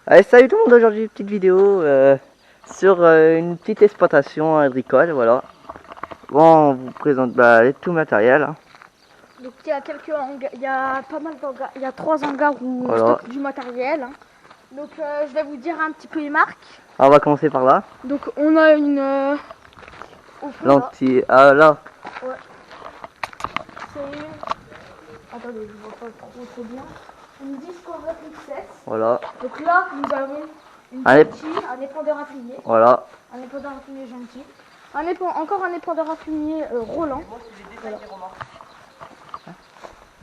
Allez, salut tout le monde, aujourd'hui une petite vidéo sur une petite exploitation agricole, voilà. Bon, on vous présente tout le matériel. Hein. Donc il y a quelques hangars, il y a pas mal d'hangars, il y a 3 hangars où on Voilà. stocke du matériel. Hein. Donc je vais vous dire un petit peu les marques. Alors, on va commencer par là. Donc on a une au fond, Lentille, ah là. Ouais. C'est une... Attendez, je vois pas trop bien. Une Discover XS. Voilà. Donc là, nous avons une Allez. gentille, un épandeur à fumier. Voilà. Un épandeur à fumier gentil. Encore un épandeur à fumier Roland. Voilà.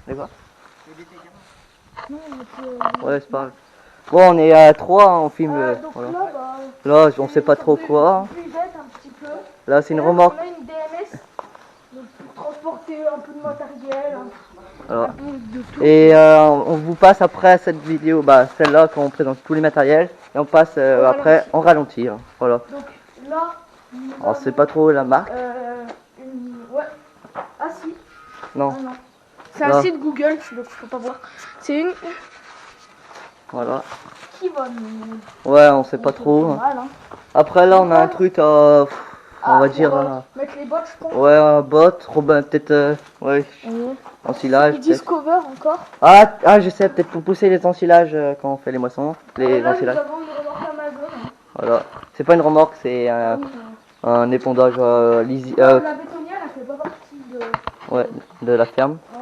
D'accord. Non, mais Ouais, c'est pas grave. Bon, on est à 3, on filme. donc Voilà. là, Là, on sait pas trop quoi. Un petit peu. Là, c'est une Là, remorque. On a une DMS donc pour transporter un peu de matériel, Voilà. un peu de tout. Et on vous passe après cette vidéo, celle-là, quand on présente tous les matériels. Et on passe après ralenti. en ralenti. Hein. Voilà. Donc là, Alors, c'est pas trop la marque. ouais. Ah si. Non. Ah, non. C'est Là. un site Google, donc faut pas voir. C'est une Voilà. qui va Ouais, on sait pas trop. mal, hein. Après là, on a un truc on va dire mettre les bottes, je pense. ouais, un bot, Robin peut-être ouais, ensilage. Discover encore. Ah, je sais, peut-être pour pousser les ensilages quand on fait les moissons, les Là, nous ensilages. avons une remorque Amazon. Hein. Voilà. C'est pas une remorque, c'est un épondage La bétonnière, elle fait pas partie de... ouais, de la ferme. Ouais.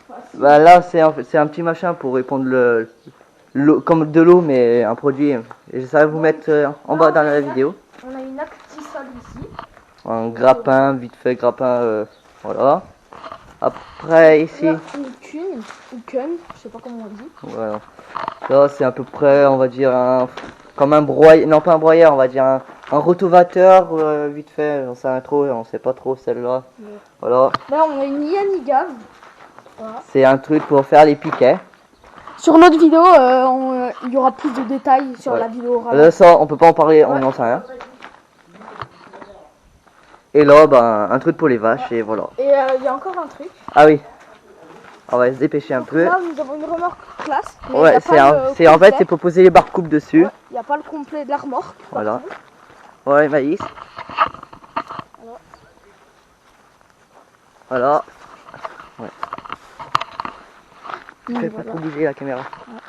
Enfin, si. Là, c'est un petit machin pour répandre l'eau, comme de l'eau, mais un produit. Et ça va vous mettre en bas dans la vidéo. On a une Actisol ici. Un grappin, vite fait grappin, voilà. Après ici, Là, une Kun, ou Kun, je sais pas comment on dit. voilà. Là c'est à peu près, on va dire comme un broyeur, non pas un broyeur, on va dire un rotovateur, vite fait, on sait trop, on sait pas trop celle-là. Ouais. Voilà. Là on a une Yanigave. Voilà. C'est un truc pour faire les piquets. Sur notre vidéo, il y aura plus de détails sur la vidéo. Ça, on peut pas en parler, on n'en sait rien. Et là, un truc pour les vaches, et voilà. Et il y a encore un truc. Ah oui. On va se dépêcher un peu. Là, nous avons une remorque classe. Ouais, c'est en fait, c'est pour poser les barres coupes dessus. Il n'y a pas le complet de la remorque. Voilà. Ouais, maïs. Voilà. Ouais. Fais pas trop bouger la caméra. Ouais.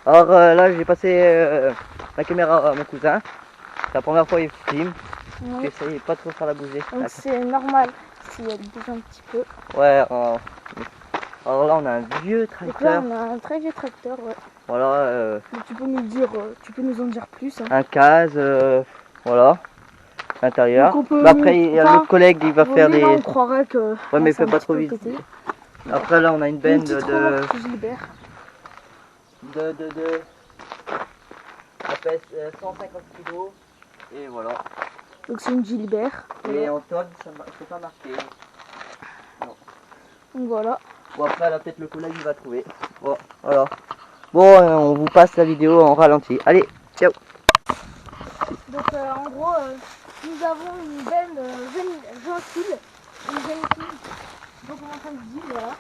Alors là, j'ai passé la caméra à mon cousin. C'est la première fois qu'il filme. Oui. J'essaye pas trop faire la bouger. Donc c'est normal si elle bouge un petit peu. Ouais. Alors là, on a un vieux tracteur. Donc là, on a un très vieux tracteur. Ouais. Voilà. Tu peux nous dire, tu peux nous en dire plus. Hein. Un case, voilà. L'intérieur. Donc Après, il y a l'autre collègue qui va faire des. Là, on croirait que. Ouais, mais fais pas trop vite. Après, là, on a une benne de. Elle pèse 150 kg. Et voilà. Donc c'est une Gilbert. Et en tonnes, ça ne faut pas marquer. Non. Donc voilà. Bon, après, là, peut-être le collègue il va trouver. Bon, voilà. Bon, on vous passe la vidéo en ralenti. Allez, ciao. Donc en gros, nous avons une benne gentille. Une gentille. Donc on entend dire, voilà.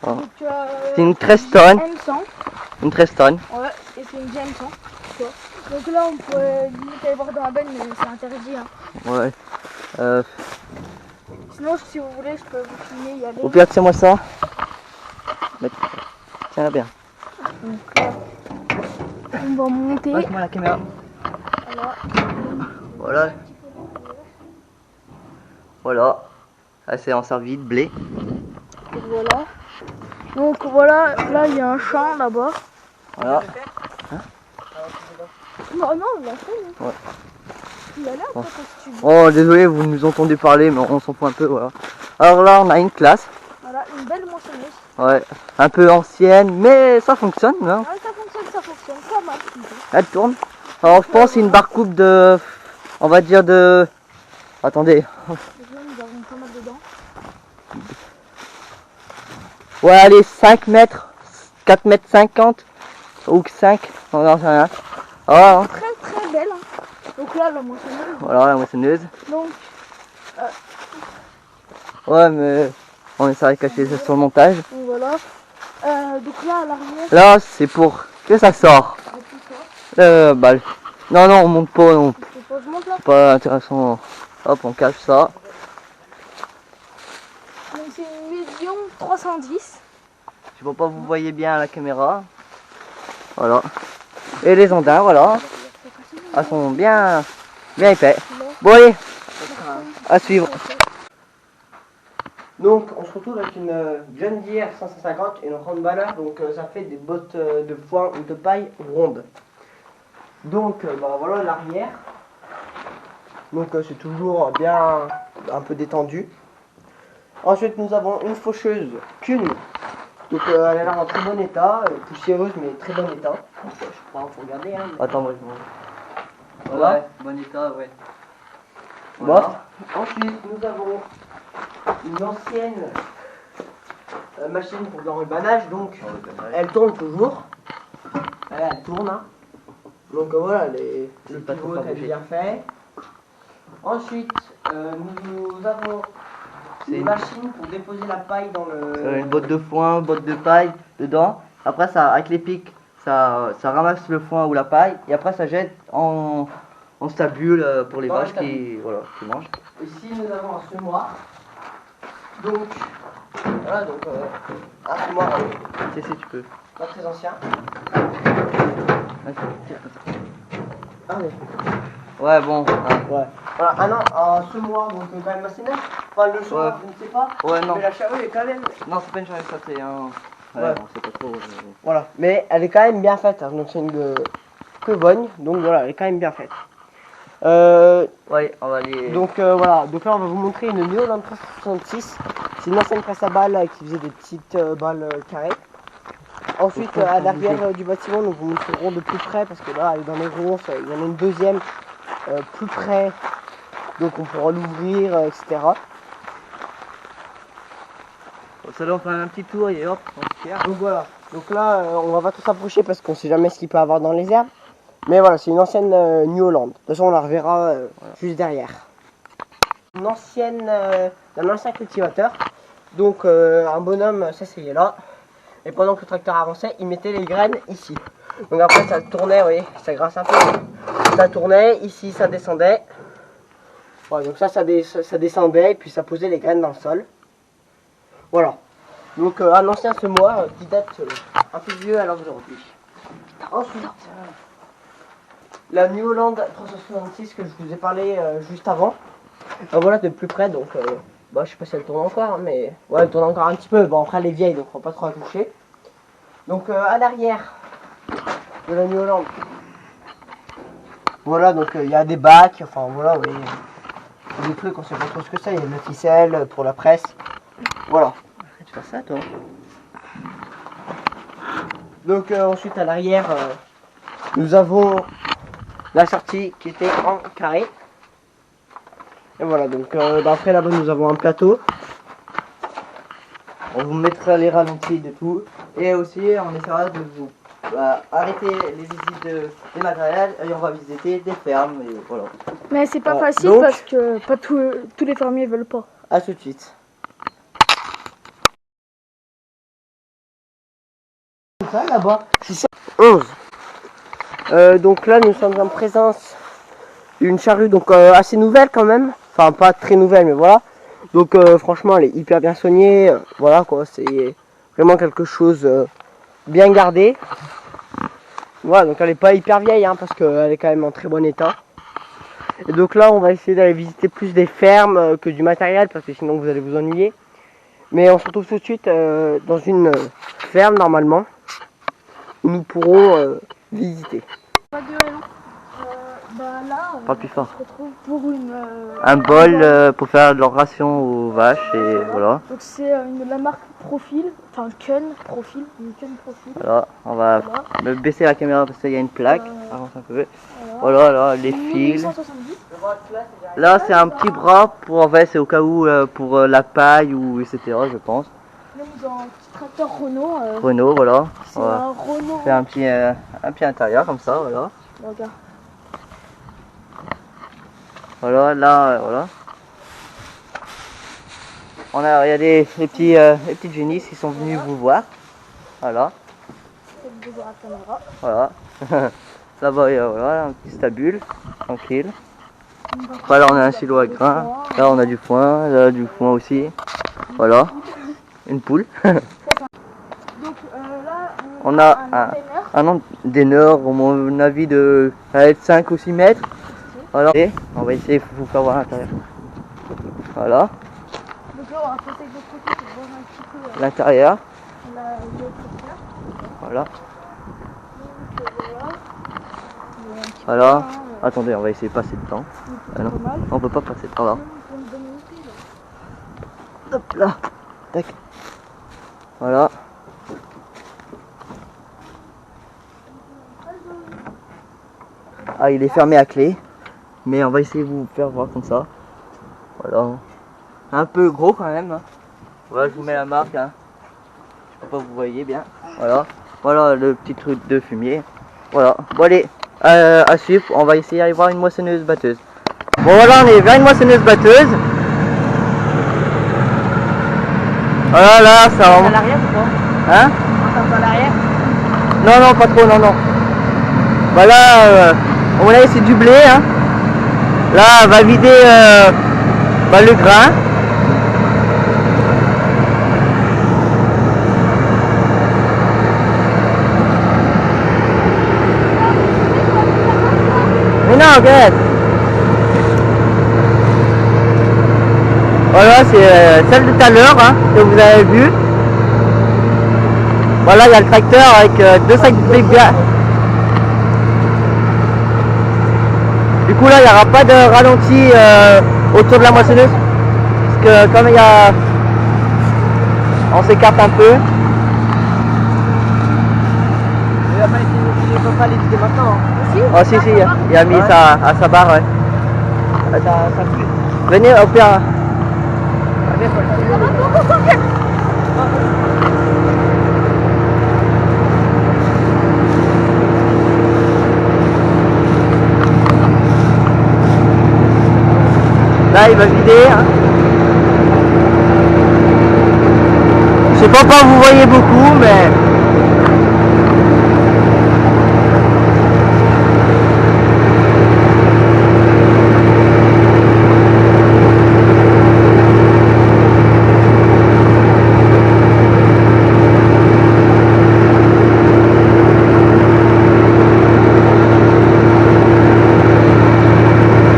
Oh. C'est une Treston. Une Treston. Ouais, et c'est une Jameson. Donc là, on pourrait limite aller voir dans la benne, mais c'est interdit. Hein. Ouais. Sinon, si vous voulez, je peux vous filmer, y aller. Au pire, tiens-moi ça. Tiens-la bien. Donc là, on va monter. Passe-moi la caméra. Voilà. Voilà. Voilà. Là, c'est en servi de blé. Et voilà. Donc voilà, là, il y a un champ là-bas. Voilà. Non, non, on l'a fait. Hein. Ouais. Il a là, bon. si tu veux. Oh, désolé, vous nous entendez parler, mais on s'en fout un peu, voilà. Alors là, on a une classe. Voilà, une belle moissonneuse. Ouais, un peu ancienne, mais ça fonctionne, hein. Ouais, ça fonctionne pas mal. Elle tourne. Alors, je pense que c'est une barre coupe de... On va dire de... Attendez. Nous avons pas mal dedans. Ouais, allez, 5 mètres, 4 mètres 50, ou 5, on n'en sait rien. Voilà. Très belle. Hein. Donc là, la moissonneuse. Voilà, la moissonneuse. Donc, ouais, mais on essaierait de cacher ça sur le montage. Donc voilà. Donc là, à l'arrière. Là, c'est pour que ça sort. Bah, non, non, on monte pas, non. C'est pas, je monte là. Pas intéressant. Hop, on cache ça. Donc c'est une Medium 310. Je vois pas, vous voyez bien à la caméra. Voilà. Et les andins, voilà. Elles sont bien épais. Bon allez, à suivre. Donc on se retrouve avec une John Deere 550 et une Roundballer. Donc ça fait des bottes de foin ou de paille rondes. Donc bah, voilà l'arrière. Donc c'est toujours bien un peu détendu. Ensuite nous avons une faucheuse Kuhn. Donc elle a l'air en très bon état, poussiéreuse mais très bon état. Donc, je sais pas, faut regarder. Hein, mais... Attends, moi je m'en... Voilà. Ouais, bon état, ouais. Voilà. Bon. Ensuite nous avons une ancienne machine pour l'enrubanage, donc elle tourne toujours. Elle tourne. Hein. Donc voilà, le pivot est bien fait. Ensuite nous avons une machine pour déposer la paille dans le... une botte de foin, botte de paille dedans. Après ça, avec les pics, ça ramasse le foin ou la paille. Et après ça jette en stabule pour les vaches qui mangent. Ici nous avons un semoir. Donc, voilà, donc un semoir, si tu peux. Pas très ancien. Ah oui. Ouais, bon. Ah. Ouais. Voilà, ah non, un semoir, donc quand même assez neuf. Enfin, le semoir, je ne sais pas. Ouais, non. Mais la charrue est quand même... Non, c'est pas une charrue, ça c'est un... Ouais, bon, c'est pas trop... Voilà, mais elle est quand même bien faite, hein. Donc c'est une Covogne, donc voilà, elle est quand même bien faite. Ouais, on va aller... Donc voilà, donc là on va vous montrer une Neoland 366. C'est une ancienne presse à balles qui faisait des petites balles carrées. Ensuite, à l'arrière du bâtiment, nous vous montrerons de plus près, parce que là, elle est dans les ronces, il y en a une deuxième plus près, donc on pourra l'ouvrir, etc. Ça là, on fait un petit tour et hop, on se tire. Donc voilà, donc là, on va pas trop s'approcher parce qu'on sait jamais ce qu'il peut y avoir dans les herbes. Mais voilà, c'est une ancienne New Holland. De toute façon, on la reverra juste derrière. Une ancienne, un ancien cultivateur. Donc un bonhomme s'asseyait là. Et pendant que le tracteur avançait, il mettait les graines ici. Donc après ça tournait, vous voyez, ça grince un peu. Ça tournait, ici ça descendait. Voilà, donc ça descendait et puis ça posait les graines dans le sol. Voilà. Donc un ancien semoir qui date un peu vieux alors aujourd'hui. Ensuite, la New Holland 366 que je vous ai parlé juste avant. Voilà de plus près, donc bah, je sais pas si elle tourne encore, mais ouais, elle tourne encore un petit peu. Bon, après elle est vieille, donc on va pas trop la toucher. Donc à l'arrière de la New Holland, voilà, donc il y a des bacs, enfin voilà, oui, des trucs, on sait pas trop ce que c'est. Il y a de la ficelle pour la presse, voilà. Arrête de faire ça, toi. Donc ensuite à l'arrière, nous avons la sortie qui était en carré. Et voilà, donc après là-bas nous avons un plateau. On vous mettra les ralentis de tout. Et aussi on essaiera de vous arrêter les visites des matériels et on va visiter des fermes et voilà. Mais c'est pas facile donc, parce que pas tous les fermiers veulent pas. À tout de suite. Ça là-bas, c'est 11. Donc là nous sommes en présence d'une charrue donc assez nouvelle quand même. Enfin pas très nouvelle mais voilà. Donc franchement elle est hyper bien soignée. Voilà quoi, c'est vraiment quelque chose bien gardé. Voilà, donc elle est pas hyper vieille hein, parce qu'elle est quand même en très bon état. Et donc là on va essayer d'aller visiter plus des fermes que du matériel parce que sinon vous allez vous ennuyer. Mais on se retrouve tout de suite dans une ferme normalement où nous pourrons visiter. Pas de bah là, pas plus fort. On se retrouve pour un bol pour faire de leur ration aux vaches et voilà. Donc c'est la marque Profil, enfin Kuhn Profil, une Kuhn Profil. Voilà, on va baisser la caméra parce qu'il y a une plaque. Avance un peu. Voilà, là, les fils. 1870. Là c'est un petit bras pour en fait c'est au cas où pour la paille ou etc. je pense. Là nous avons un petit tracteur Renault. Renault voilà. C'est un Renault. C'est un petit intérieur comme ça voilà. Regarde. Voilà, là, voilà. Il y a les petites génisses qui sont venus vous voir. Voilà. Voilà. Voilà. Là-bas, il y a voilà, un petit stabule, tranquille. Voilà, on a un silo à grains. Là, on a du foin. Là, du foin aussi. Voilà. Une poule. Donc là, On a un un anteneur, à mon avis, de 5 ou 6 mètres. Voilà. Et on va essayer de vous faire voir l'intérieur. Voilà. Donc là, on va passer de l'autre côté pour voir un petit peu L'intérieur. l'autre secteur. Voilà. Donc Voilà. Attendez, on va essayer de passer dedans. Ah non, on peut pas passer par là. Hop là. Tac. Voilà. Ah, il est fermé à clé. Mais on va essayer de vous faire voir comme ça. Voilà. Un peu gros quand même. Hein. Voilà, je vous mets la marque. Hein. Je sais pas, vous voyez bien. Voilà. Voilà le petit truc de fumier. Voilà. Bon allez, à suivre. On va essayer d'aller voir une moissonneuse batteuse. Bon voilà, on est vers une moissonneuse batteuse. Voilà, là, ça va. À l'arrière ou pas? Hein? On passe à l'arrière? Non, non, pas trop, non, non. Bah là, on va laisser du blé. Hein. Là, on va vider le grain. Mais non, regarde. Voilà, c'est celle de tout à l'heure hein, que vous avez vu. Voilà, il y a le tracteur avec 2 sacs de blé. Du coup là, il n'y aura pas de ralenti autour de la moissonneuse. Parce que comme il y a... On s'écarte un peu. Il ne peut pas les vider maintenant. Oh si, si, il a mis ça à sa barre, ouais. Ça pue. Venez au pire. Là, il va vider. Hein. Je sais pas si vous voyez beaucoup, mais...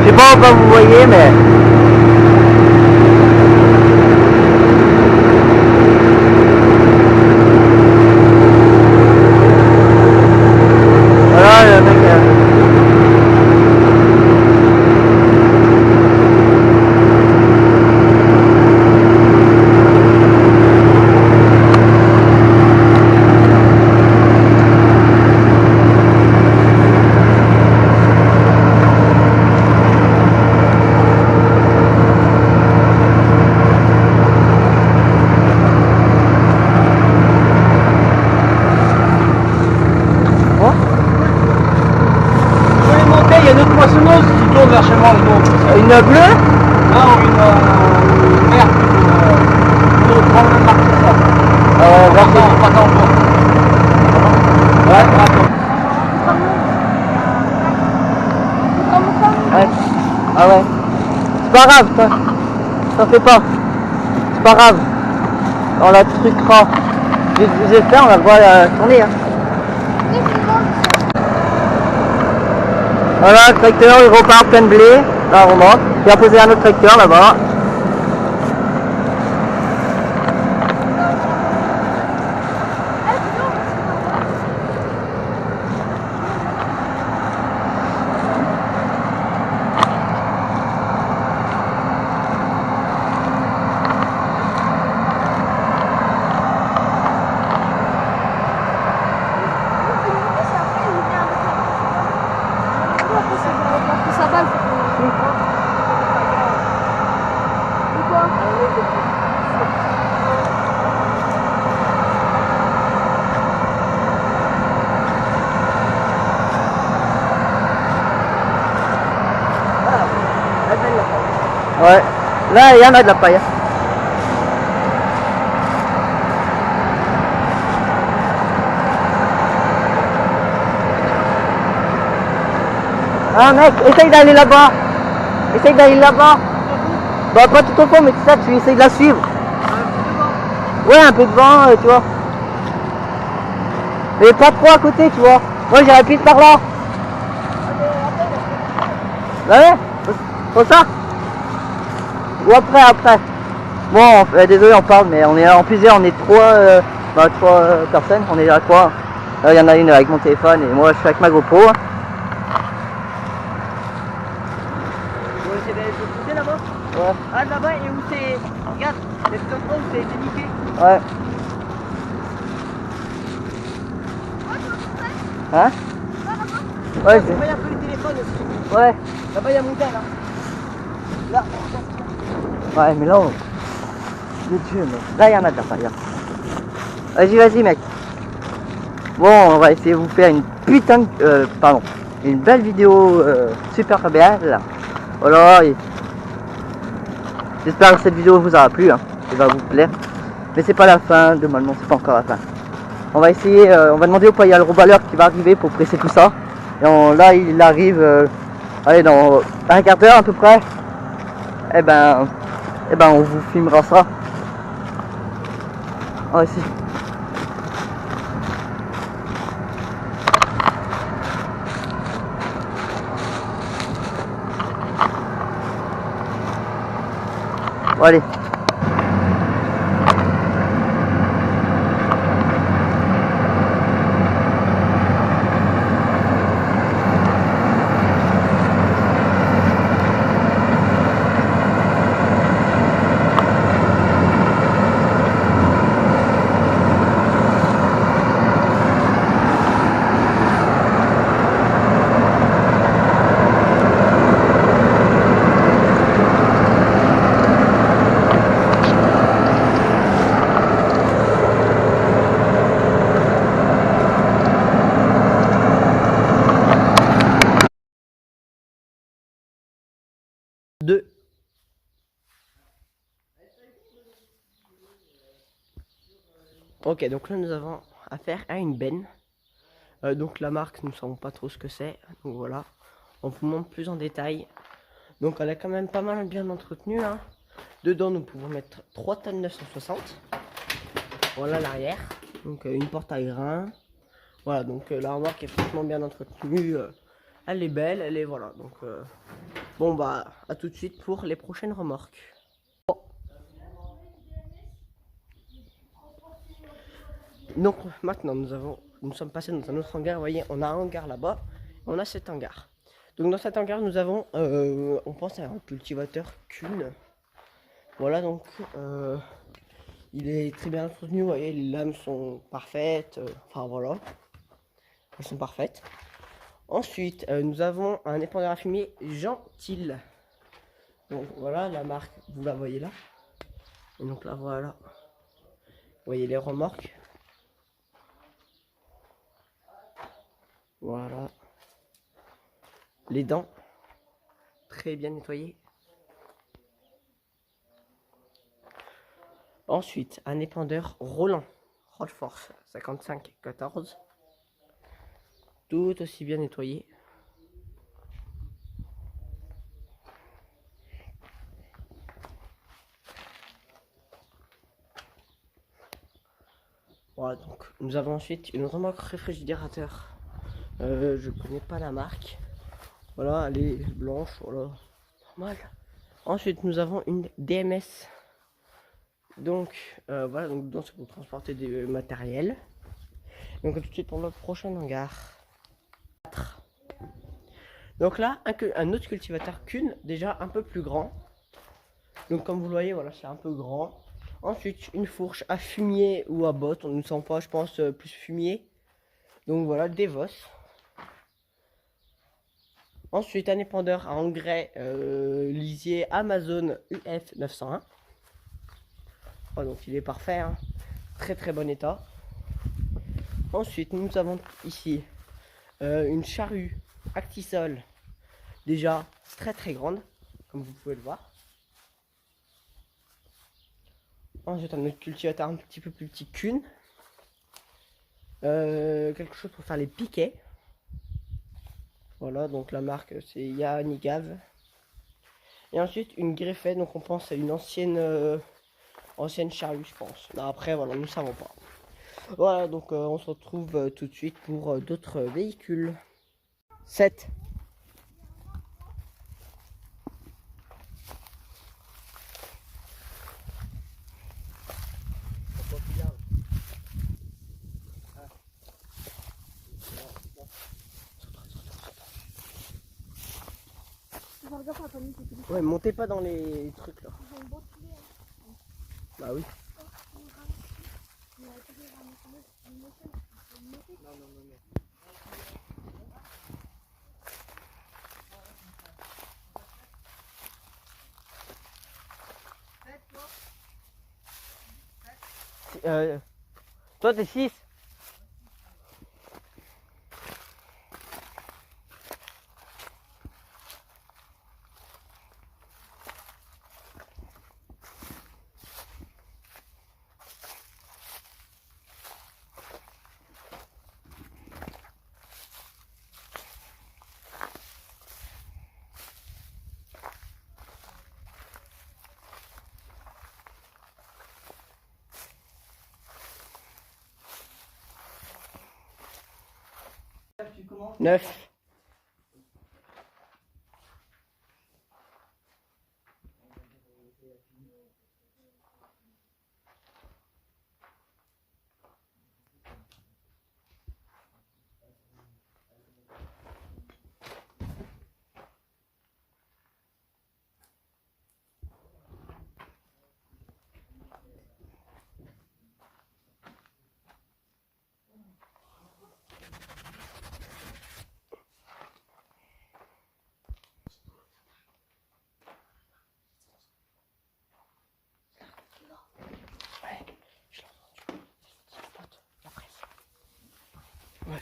Je sais pas si vous voyez, mais... Voilà le mec... Il y a une autre moissonneuse qui tourne vers chez moi. Une bleue? Non, une verte. Une autre grande marque, c'est ça. Pas encore. Ouais, attends. Ouais. Ah ouais. C'est pas grave, ça fait pas. C'est pas grave. On la truquera. J'espère, on va le voir tourner. Hein. Voilà, le tracteur il repart plein de blé. Là on remonte. Il va poser un autre tracteur là-bas. Ça balle. Pourquoi? Ouais. Là il y en a de la paille. Ah mec, essaye d'aller là-bas. Essaye d'aller là-bas. Bah pas tout au fond, mais c'est ça, tu essayes de la suivre. Ouais, un peu devant, tu vois. Mais pas trop à côté, tu vois. Moi j'irais plus par là. Bah ouais, faut ça. Ou après. Bon, désolé, on parle, mais on est en plusieurs, on est trois, trois personnes, on est à trois. Il y en a une avec mon téléphone et moi je suis avec ma GoPro. Ouais, c'est de là-bas. Ouais. Ah, là-bas, et où c'est. Regarde, c'est cet endroit où c'est niqué. Ouais. Hein? Ouais, Tu vois, il y a un peu les téléphones aussi. ouais. Là-bas, il y a mon gars, là. Là. Ouais, mais là, de Dieu, mec. Là, il y en a de la paille. Vas-y, mec. Bon, on va essayer de vous faire une putain de... une belle vidéo super belle. Voilà. J'espère que cette vidéo vous aura plu. Hein. Elle va vous plaire. Mais c'est pas la fin. Normalement, c'est pas encore la fin. On va essayer... on va demander au paillal robaleur qui va arriver pour presser tout ça. Et là, il arrive... allez, dans un quart d'heure à peu près. Eh ben, on vous filmera ça. Ah, ici. Bon, allez. Deux. Ok, donc là nous avons affaire à une benne. Donc la marque, nous ne savons pas trop ce que c'est. Donc voilà, on vous montre plus en détail. Donc elle est quand même pas mal bien entretenue. Hein. Dedans nous pouvons mettre 3 tonnes 960. Voilà l'arrière. Donc une porte à grains. Voilà, donc la remorque est franchement bien entretenue. Elle est belle, elle est voilà. Donc bon bah à tout de suite pour les prochaines remorques. Donc maintenant nous sommes passés dans un autre hangar. Vous voyez, on a un hangar là-bas, on a cet hangar. Donc dans cet hangar nous avons, on pense à un cultivateur Kuhn. Voilà, donc il est très bien entretenu. Vous voyez, les lames sont parfaites. Enfin voilà, elles sont parfaites. Ensuite nous avons un épandeur à fumier Gentil. Donc voilà la marque, vous la voyez là. Et donc là voilà, vous voyez les remorques. Voilà. Les dents. Très bien nettoyées. Ensuite, un épandeur Roland. Rollforce 5514. Tout aussi bien nettoyé. Voilà, donc nous avons ensuite une remorque réfrigérateur. Je connais pas la marque. Voilà, elle est blanche, voilà, normal. Ensuite, nous avons une DMS. Donc, voilà, donc dedans c'est pour transporter du matériel. Donc, tout de suite pour le prochain hangar. Donc là, un autre cultivateur Kuhn, déjà un peu plus grand. Donc, comme vous le voyez, voilà, c'est un peu grand. Ensuite, une fourche à fumier ou à botte. On ne sent pas, je pense, plus fumier. Donc voilà, Devos. Ensuite, un épandeur à engrais lisier Amazon UF 901. Oh, donc il est parfait, hein. Très très bon état. Ensuite, nous avons ici une charrue Actisol, déjà très très grande, comme vous pouvez le voir. Ensuite, un autre cultivateur un petit peu plus petit qu'une. Quelque chose pour faire les piquets. Voilà, donc la marque c'est Yanigave. Et ensuite une griffette, donc on pense à une ancienne charrue, je pense. Mais après, voilà, nous ne savons pas. Voilà, donc on se retrouve tout de suite pour d'autres véhicules. 7. Ouais, montez pas dans les trucs là. Bah oui. Toi t'es 6. Tu commences 9. Ouais.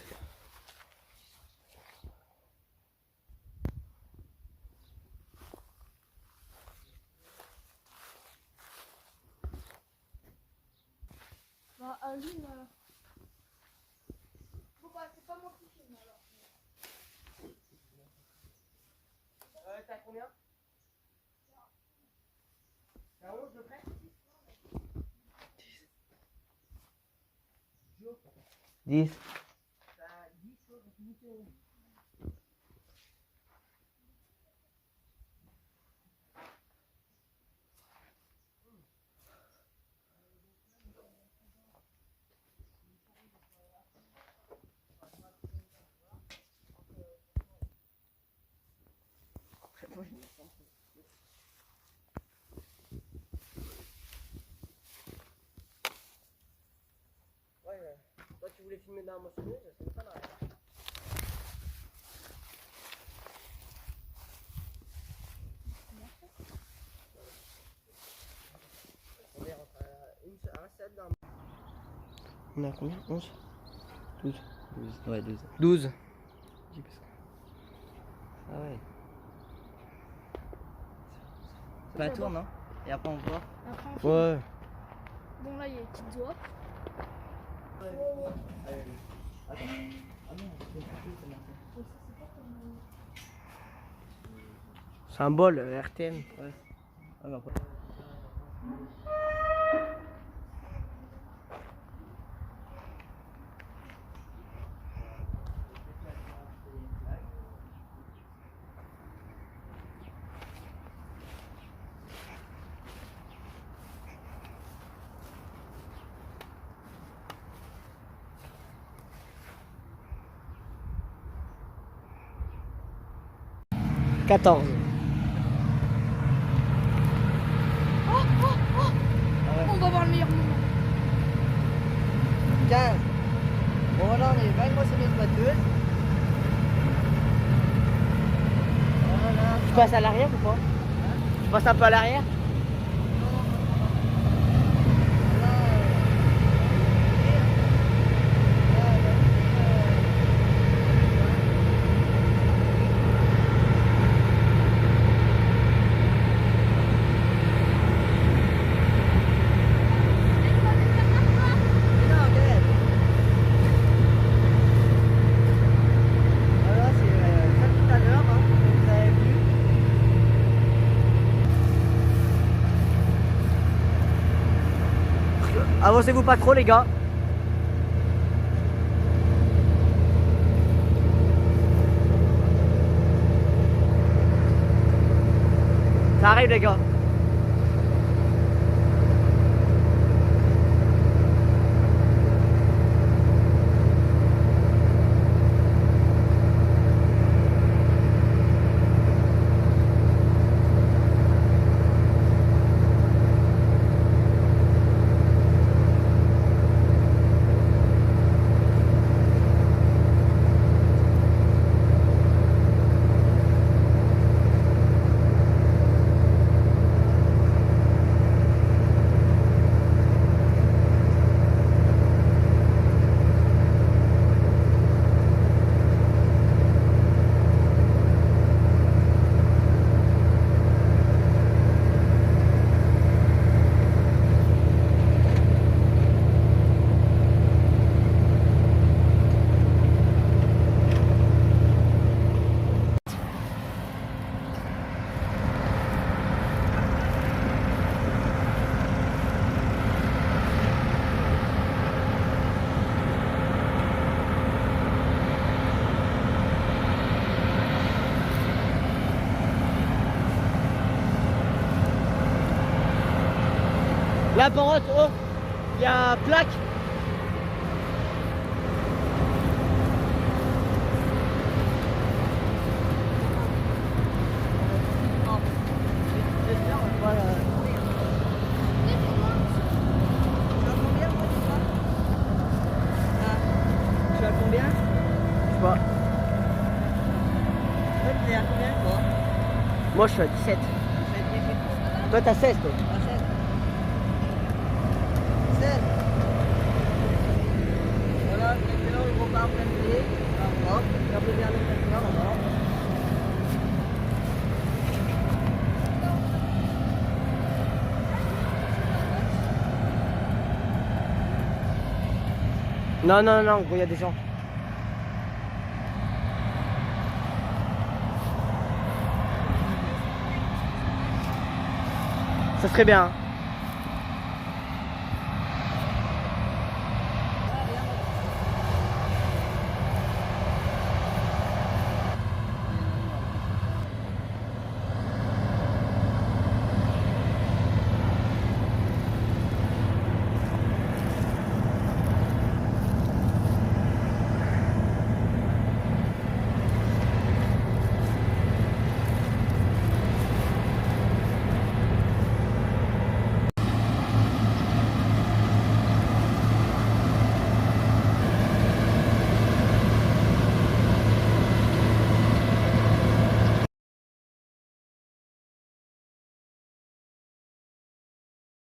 Bah, Aline. Bon, bah, c'est pas moi qui filme alors. T'as combien? T'as 11 de près? 10. T'as 10 choses, 10 euros. Ouais, toi tu voulais filmer dans la moissonneuse, ça n'est pas là. On est rentré à un 7 dans. On est à combien? 11? 12. 12. Ouais, 12. 12. Ah ouais. Pas un tour, non? Et après on voit. Après, on filme. Ouais. Bon, là, il y a les petites doigts. Symbole RTM. Ouais. Ah, bah, après. Oh, 14. oh, oh. On va voir le meilleur moment. 15. Bon, voilà, on est 20 moissonneuses batteuses. Voilà. Tu passes à l'arrière ou pas? Tu passes un peu à l'arrière? Avancez-vous pas trop les gars. Ça arrive les gars. Là par contre, oh, il y a plaque. Voilà. Tu as combien? Je sais pas. T'es à combien toi? Moi je suis à 17. Toi t'as 16 toi? Voilà, maintenant on repart plein de blé, hop, et après vers le tracteur, alors. Non, non, non, il y a des gens. Ça serait bien. Hein.